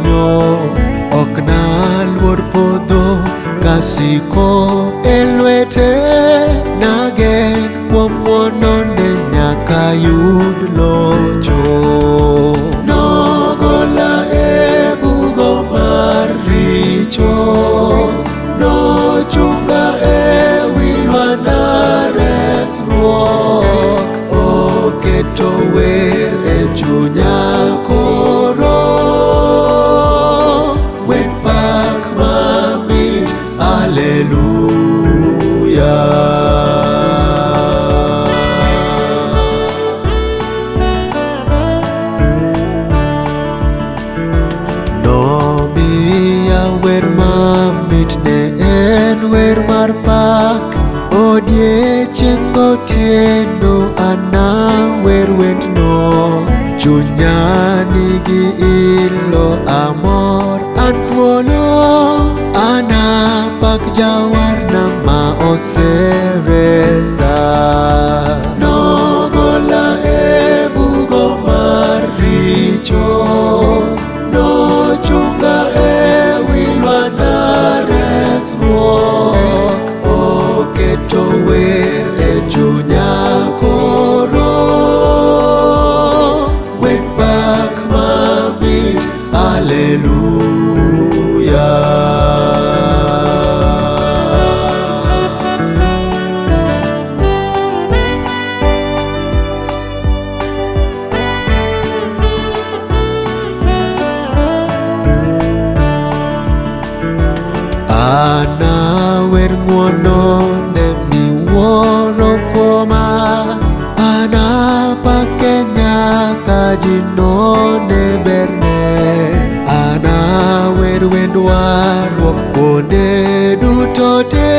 konyo, ok naluor podho kasiko e lwete. Nagen kuom ng'wonone nyaka yud locho. Nogola e bugo mar richo, nochunga e wi lwanda resruok. Oketo wer e chunya koro, wen pak mamit, haleluya. Nomiya wer mamit, ne en wer mar pak. Odiechieng' gotieno anawer wendno, chunya nigi ilo, amor an thuolo. Anapak jawarna ma oseresa. Nogola e bugo mar richo, nochunga e wi lwanda resruok. Oketo wer e chunya koro, wen pak mamit, haleluya. Anawer ng'wonone miwuoro kuoma, anapake nyaka ji none berne. Anawer wend warruok kuonde duto te,